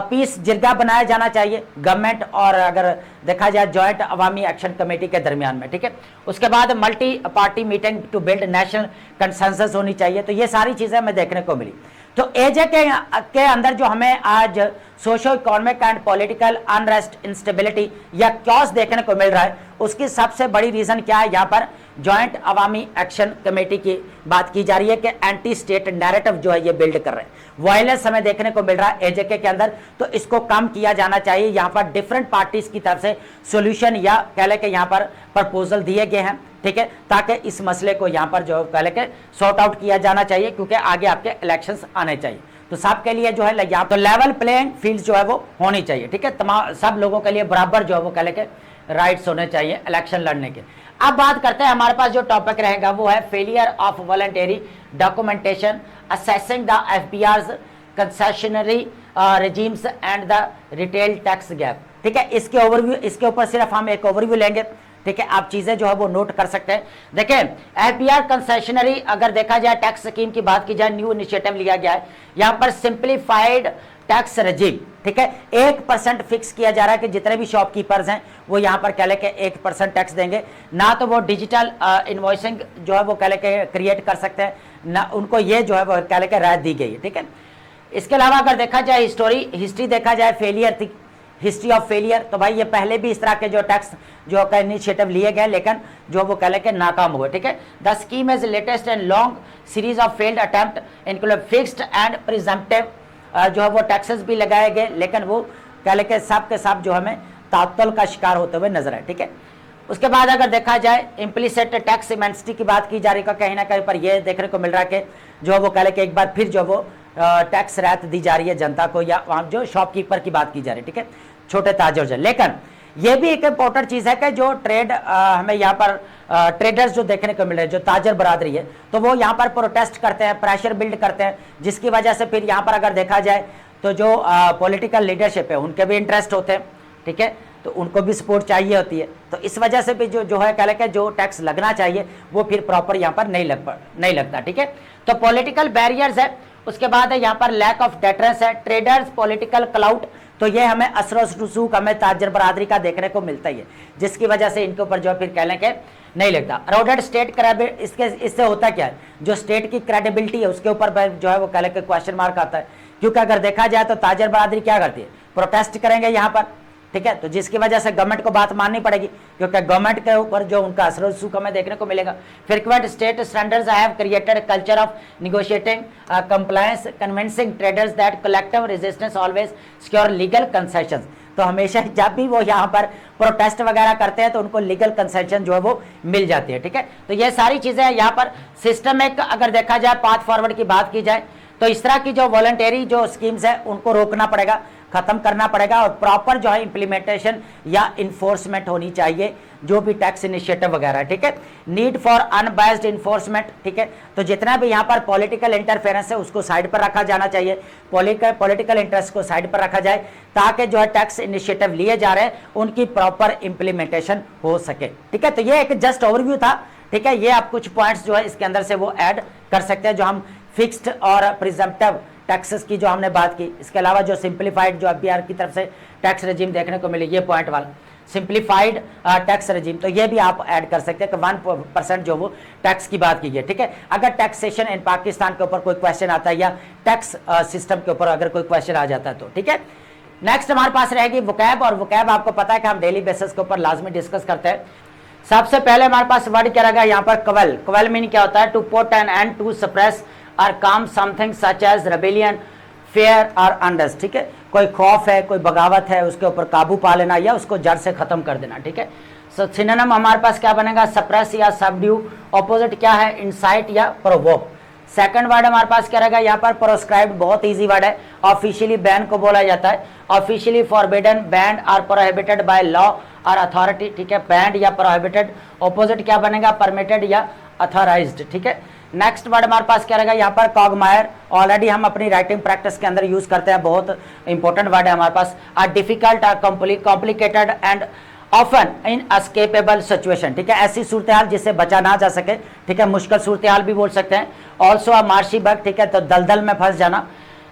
पीस जिरगा बनाया जाना चाहिए गवर्नमेंट और अगर देखा जाए जॉइंट अवामी एक्शन कमेटी के दरमियान में, ठीक है। उसके बाद multi party meeting to build national consensus होनी चाहिए। तो ये सारी चीजें हमें देखने को मिली। तो एजे के अंदर जो हमें आज socio economic and political unrest, instability या क्योस देखने को मिल रहा है, उसकी सबसे बड़ी रीजन क्या है, यहाँ पर जॉइंट अवामी एक्शन कमेटी की बात की जा रही है कि एंटी स्टेट नैरेटिव जो है ये बिल्ड कर रहे हैं, वायलेंस हमें देखने को मिल रहा है एजेके के अंदर, तो इसको कम किया जाना चाहिए। यहाँ पर डिफरेंट पार्टीज की तरफ से सोल्यूशन या कह लें कि यहाँ पर प्रपोजल दिए गए हैं, ठीक है, ताकि इस मसले को यहाँ पर जो कह लें कि सॉर्ट आउट किया जाना चाहिए क्योंकि आगे आपके इलेक्शंस आने चाहिए। तो सबके लिए जो है यहाँ तो लेवल प्लेइंग फील्ड जो है वो होनी चाहिए, ठीक है, तमाम सब लोगों के लिए बराबर जो है वो कह लें कि राइट्स होने चाहिए इलेक्शन लड़ने के। अब बात करते हैं, हमारे पास जो टॉपिक रहेगा वो है failure of voluntary documentation assessing the FBR's concessionary regimes and the retail tax gap, ठीक है। इसके ओवरव्यू, इसके ऊपर सिर्फ हम एक ओवरव्यू लेंगे, ठीक है, आप चीजें जो है वो नोट कर सकते हैं। देखिए एफबीआर कंसेशनरी अगर देखा जाए टैक्स स्कीम की बात की जाए, न्यू इनिशिएटिव लिया गया है यहाँ पर सिंप्लीफाइड टैक्स रेजिम, ठीक है, 1% फिक्स किया जा रहा है कि जितने भी शॉपकीपर्स हैं वो यहाँ पर कह लें कि 1% टैक्स देंगे, ना तो वो डिजिटल इनवॉइसिंग जो है वो कह लें कि क्रिएट कर सकते हैं, ना उनको ये जो है वो कह लें कि राहत दी गई है, ठीक है। इसके अलावा अगर देखा जाए हिस्ट्री देखा जाए फेलियर, हिस्ट्री ऑफ फेलियर, तो भाई ये पहले भी इस तरह के जो टैक्स जो का इनिशिएटिव लिए गए लेकिन जो वो कह लें कि नाकाम हुए, ठीक है। The scheme is latest and long series of failed attempt include fixed and presumptive जो है वो टैक्सेस भी लगाए गए लेकिन वो कह लें कि सब के सब जो हमें तातुल का शिकार होते हुए नजर आए, ठीक है। उसके बाद अगर देखा जाए इम्प्लिसिट टैक्स इमेंसिटी की बात की जा रही है, कहीं ना कहीं पर यह देखने को मिल रहा है कि जो वो कह लें कि एक बार फिर जो वो टैक्स राहत दी जा रही है जनता को, या वहाँ जो शॉपकीपर की बात की जा रही है, ठीक है, छोटे ताजर। लेकिन ये भी एक इंपॉर्टेंट चीज है कि जो ट्रेड हमें यहाँ पर ट्रेडर्स जो देखने को मिल रहे हैं, जो ताजर बरादरी है, तो वो यहाँ पर प्रोटेस्ट करते हैं, प्रेशर बिल्ड करते हैं, जिसकी वजह से फिर यहाँ पर अगर देखा जाए तो जो पॉलिटिकल लीडरशिप है उनके भी इंटरेस्ट होते हैं, ठीक है, तो उनको भी सपोर्ट चाहिए होती है। तो इस वजह से भी जो है कह लें जो टैक्स लगना चाहिए वो फिर प्रॉपर यहाँ पर नहीं लगता, ठीक है। तो पॉलिटिकल बैरियर्स है, उसके बाद है यहाँ पर लैक ऑफ डेटरेंस है, ट्रेडर्स पॉलिटिकल क्लाउड, तो ये हमें असर रसूख हमें ताजर बरादरी का देखने को मिलता ही है, जिसकी वजह से इनके ऊपर जो फिर कह लें कि नहीं लगता। रोडेड स्टेट इससे होता क्या है, जो स्टेट की क्रेडिबिलिटी है उसके ऊपर जो है वो कह लें कि क्वेश्चन मार्क आता है, क्योंकि अगर देखा जाए तो ताजर बरादरी क्या करती है, प्रोटेस्ट करेंगे यहाँ पर, ठीक है, तो जिसकी वजह से गवर्नमेंट को बात माननी पड़ेगी क्योंकि गवर्नमेंट के ऊपर जो उनका असर रसूख हमें देखने को मिलेगा। Frequent state standards have created culture of negotiating compliance convincing traders that collective resistance always secure legal concessions. तो हमेशा जब भी वो यहाँ पर प्रोटेस्ट वगैरह करते हैं तो उनको लीगल कंसेशन जो है वो मिल जाती है, ठीक है। तो ये सारी चीजें यहाँ पर सिस्टमिक अगर देखा जाए पाथ फॉरवर्ड की बात की जाए तो इस तरह की जो वॉलंटरी जो स्कीम्स है उनको रोकना पड़ेगा, खत्म करना पड़ेगा और प्रॉपर जो है इंप्लीमेंटेशन या इन्फोर्समेंट होनी चाहिए जो भी टैक्स इनिशिएटिव वगैरह, ठीक है। नीड फॉर अनबायस्ड इन्फोर्समेंट, ठीक है, तो जितना भी यहाँ पर पॉलिटिकल इंटरफेरेंस है उसको साइड पर रखा जाना चाहिए, पॉलिटिकल इंटरेस्ट को साइड पर रखा जाए ताकि जो है टैक्स इनिशिएटिव लिए जा रहे हैं उनकी प्रॉपर इंप्लीमेंटेशन हो सके, ठीक है। तो ये एक जस्ट ओवरव्यू था, ठीक है, ये आप कुछ पॉइंट्स जो है इसके अंदर से वो ऐड कर सकते हैं, जो हम फिक्स्ड और प्रिजम्प्टिव टैक्सेस की जो हमने बात की, इसके अलावा जो सिंप्लीफाइड जो एफबीआर की तरफ से टैक्स रेजिम देखने को मिले, ये पॉइंट वाला सिंप्लीफाइड टैक्स रेजिम, तो ये भी आप ऐड कर सकते हैं कि 1% जो वो टैक्स की बात की है, ठीक है। अगर टैक्सेशन इन पाकिस्तान के ऊपर कोई क्वेश्चन आता है या टैक्स सिस्टम के ऊपर अगर कोई क्वेश्चन आ जाता है तो, ठीक है। नेक्स्ट हमारे पास रहेगी वोकैब, और वोकैब आपको पता है कि हम डेली बेसिस के ऊपर लाजमी डिस्कस करते हैं। सबसे पहले हमारे पास वर्ड क्या रहेगा यहाँ पर क्वेल। क्वेल मीन क्या होता है? To put an end, to suppress और calm something such as rebellion, fear और अनरेस्ट। ठीक है, कोई खौफ है, कोई बगावत है, उसके ऊपर काबू पा लेना या उसको जड़ से खत्म कर देना। ठीक है, सो सिनोनिम हमारे पास क्या बनेगा? सप्रेस या सबड्यू। ऑपोजिट क्या है? इंसाइट या प्रोवोक। सेकंड वर्ड हमारे पास क्या रहेगा यहाँ पर? प्रोस्क्राइब्ड, बहुत इजी वर्ड है। ऑफिशियली बैन को बोला जाता है। ऑफिशियली फॉरबिडन, बैंड और प्रोहिबिटेड बाय लॉ और अथॉरिटी। ठीक है, बैंड या प्रोहिबिटेड। ऑपोजिट क्या बनेगा? परमिटेड या अथॉराइज्ड। ठीक है, नेक्स्ट वर्ड हमारे पास क्या रहेगा यहाँ पर? कॉगमायर। ऑलरेडी हम अपनी राइटिंग प्रैक्टिस के अंदर यूज करते हैं, बहुत इंपॉर्टेंट वर्ड है हमारे पास। Are difficult, are complicated and often inescapable situation. ठीक है, ऐसी सूरत हाल जिससे बचा ना जा सके। ठीक है, मुश्किल सूरत हाल भी बोल सकते हैं। Also a marshy bug. ठीक है, तो दलदल में फंस जाना।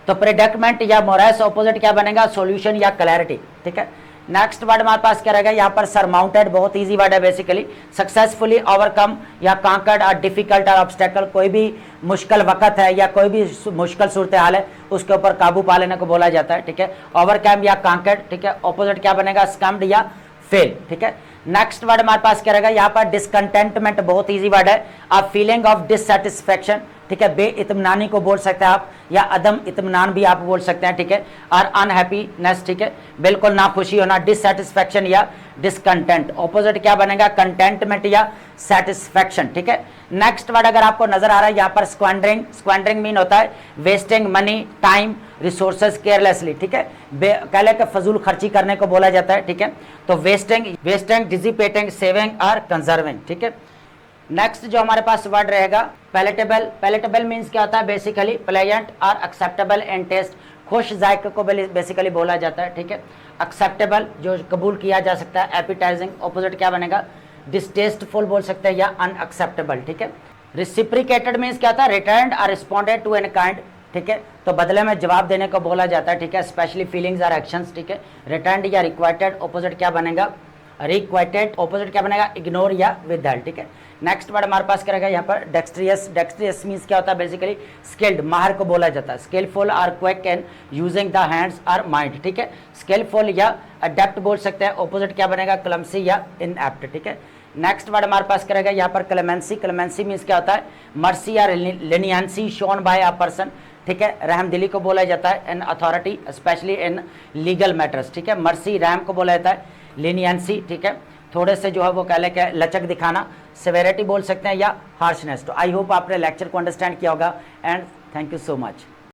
तो प्रेडिकमेंट या मोरेस। ऑपोजिट क्या बनेगा? सॉल्यूशन या क्लैरिटी। ठीक है, नेक्स्ट वर्ड हमारे पास क्या रहेगा यहाँ पर? सरमाउंटेड, बहुत इजी वर्ड है बेसिकली। सक्सेसफुली ओवरकम या कांकर्ड और डिफिकल्ट और ऑब्स्टेकल। कोई भी मुश्किल वक्त है या कोई भी मुश्किल सूरत हाल है, उसके ऊपर काबू पा लेने को बोला जाता है। ठीक है, ओवरकम या कांकर्ड। ठीक है, ऑपोजिट क्या बनेगा? स्कम्ड या फेल। ठीक है, नेक्स्ट वर्ड हमारे पास क्या रहेगा यहाँ पर? डिसकंटेंटमेंट, बहुत इजी वर्ड है। A feeling of dissatisfaction. ठीक है, बेइत्मीनानी को बोल सकते हैं आप, या अदम इत्मीनान भी आप बोल सकते हैं। ठीक है, और अनहैप्पीनेस। ठीक है, बिल्कुल ना खुशी होना, डिससेटिस्फैक्शन या डिसकंटेंट। ऑपोजिट क्या बनेगा? कंटेंटमेंट या सेटिस्फैक्शन। ठीक है, नेक्स्ट वर्ड अगर आपको नजर आ रहा है यहाँ पर? स्क्वांडरिंग। स्क्वांडरिंग मीन होता है wasting money, time, resources carelessly. ठीक है, कहले के फजूल खर्ची करने को बोला जाता है। ठीक है, तो वेस्टिंग, डिसिपेटिंग, सेविंग और कंजर्विंग। ठीक है, नेक्स्ट जो हमारे पास वर्ड रहेगा पैलेटेबल। पैलेटेबल मीन्स क्या होता है? बेसिकली प्लेजेंट और एक्सेप्टेबल इन टेस्ट, खुश जायके को बेसिकली बोला जाता है। ठीक है, एक्सेप्टेबल जो कबूल किया जा सकता है। एपिटाइजिंग, ऑपोजिट क्या बनेगा? डिसटेस्टफुल बोल सकते हैं या अनएक्सेप्टेबल। ठीक है, रिसिप्रिकेटेड मीन्स क्या होता है? रिटर्न्ड और रिस्पॉन्डेड टू एन काइंड। ठीक है, तो बदले में जवाब देने को बोला जाता है। ठीक है, स्पेशली फीलिंग्स और एक्शंस। ठीक है, रिटर्न्ड या रिक्वाइटेड। ऑपोजिट क्या बनेगा? रिक्वाइटेड। ऑपोजिट क्या बनेगा? इग्नोर या विदहेल्ड। ठीक है, नेक्स्ट वर्ड हमारे पास क्या रहेगा यहाँ पर? डेक्सट्रियस। डेक्सट्रियस मीन्स क्या होता है? बेसिकली स्किल्ड, माहिर को बोला जाता है। स्किलफुल और quick in using the hands और माइंड। ठीक है, स्किलफुल या अडेप्ट बोल सकते हैं। ऑपोजिट क्या बनेगा? क्लमसी या इनएप्ट। ठीक है, नेक्स्ट वर्ड हमारे पास क्या रहेगा यहाँ पर? क्लेमेंसी। क्लेमेंसी मीन्स क्या होता है? मर्सी या लेनियंसी शोन बाय अ पर्सन। ठीक है, रहमदिली को बोला जाता है। इन authority, specially in legal matters. ठीक है, मर्सी रहम को बोला जाता है। लेनियंसी, ठीक है, थोड़े से जो है वो कह ले के लचक दिखाना। सेवेरिटी बोल सकते हैं या हार्शनेस। तो आई होप आपने लेक्चर को अंडरस्टैंड किया होगा and thank you so much.